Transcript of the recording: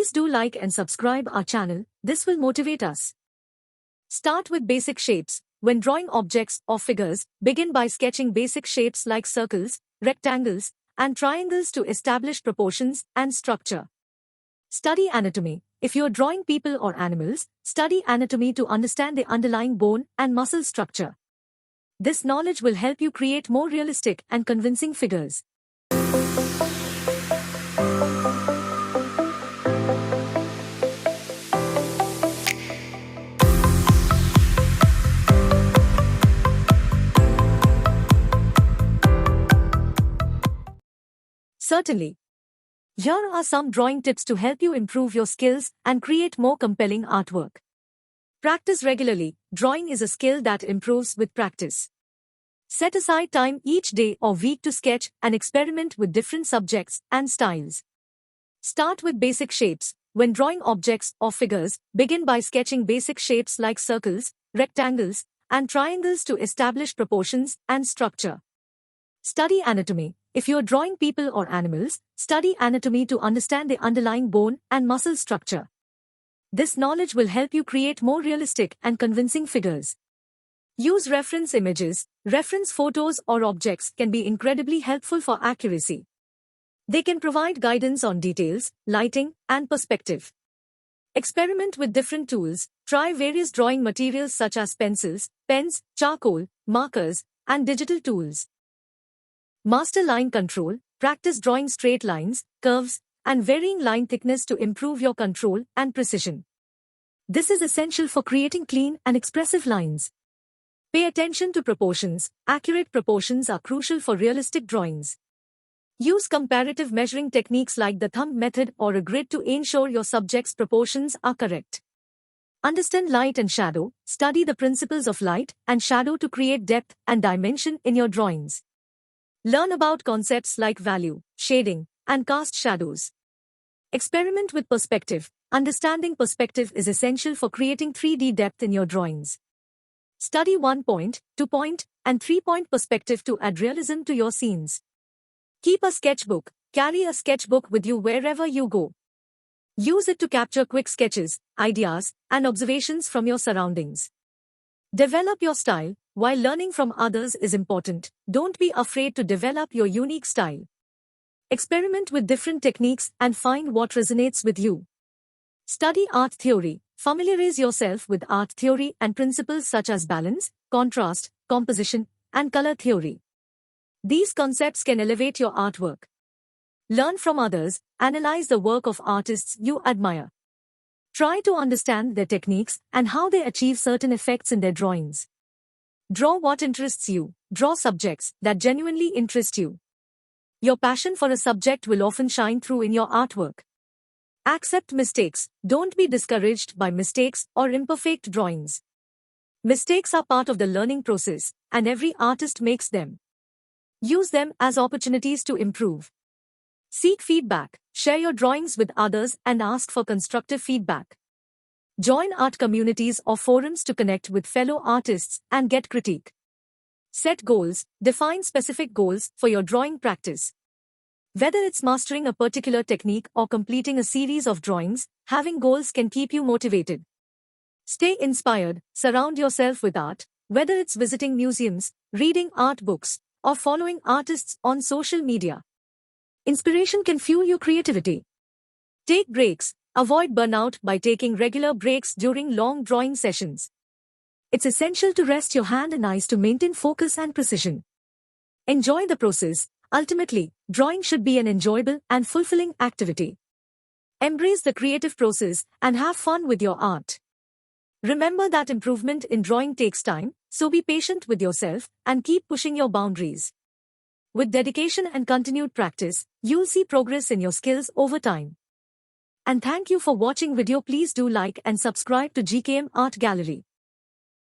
Please do like and subscribe our channel, this will motivate us. Start with basic shapes. When drawing objects or figures, begin by sketching basic shapes like circles, rectangles, and triangles to establish proportions and structure. Study anatomy. If you are drawing people or animals, study anatomy to understand the underlying bone and muscle structure. This knowledge will help you create more realistic and convincing figures. Certainly. Here are some drawing tips to help you improve your skills and create more compelling artwork. Practice regularly. Drawing is a skill that improves with practice. Set aside time each day or week to sketch and experiment with different subjects and styles. Start with basic shapes. When drawing objects or figures, begin by sketching basic shapes like circles, rectangles, and triangles to establish proportions and structure. Study anatomy. If you are drawing people or animals, study anatomy to understand the underlying bone and muscle structure. This knowledge will help you create more realistic and convincing figures. Use reference images. Reference photos or objects can be incredibly helpful for accuracy. They can provide guidance on details, lighting, and perspective. Experiment with different tools. Try various drawing materials such as pencils, pens, charcoal, markers, and digital tools. Master line control. Practice drawing straight lines, curves, and varying line thickness to improve your control and precision. This is essential for creating clean and expressive lines. Pay attention to proportions. Accurate proportions are crucial for realistic drawings. Use comparative measuring techniques like the thumb method or a grid to ensure your subject's proportions are correct. Understand light and shadow. Study the principles of light and shadow to create depth and dimension in your drawings. Learn about concepts like value, shading, and cast shadows. Experiment with perspective. Understanding perspective is essential for creating 3D depth in your drawings. Study 1-point, 2-point, and 3-point perspective to add realism to your scenes. Keep a sketchbook. Carry a sketchbook with you wherever you go. Use it to capture quick sketches, ideas, and observations from your surroundings. Develop your style. While learning from others is important, don't be afraid to develop your unique style. Experiment with different techniques and find what resonates with you. Study art theory. Familiarize yourself with art theory and principles such as balance, contrast, composition, and color theory. These concepts can elevate your artwork. Learn from others. Analyze the work of artists you admire. Try to understand their techniques and how they achieve certain effects in their drawings. Draw what interests you. Draw subjects that genuinely interest you. Your passion for a subject will often shine through in your artwork. Accept mistakes. Don't be discouraged by mistakes or imperfect drawings. Mistakes are part of the learning process, and every artist makes them. Use them as opportunities to improve. Seek feedback. Share your drawings with others and ask for constructive feedback. Join art communities or forums to connect with fellow artists and get critique. Set goals. Define specific goals for your drawing practice. Whether it's mastering a particular technique or completing a series of drawings, having goals can keep you motivated. Stay inspired. Surround yourself with art, whether it's visiting museums, reading art books, or following artists on social media. Inspiration can fuel your creativity. Take breaks. Avoid burnout by taking regular breaks during long drawing sessions. It's essential to rest your hand and eyes to maintain focus and precision. Enjoy the process. Ultimately, drawing should be an enjoyable and fulfilling activity. Embrace the creative process and have fun with your art. Remember that improvement in drawing takes time, so be patient with yourself and keep pushing your boundaries. With dedication and continued practice, you'll see progress in your skills over time. And thank you for watching video. Please do like and subscribe to GKM Art Gallery.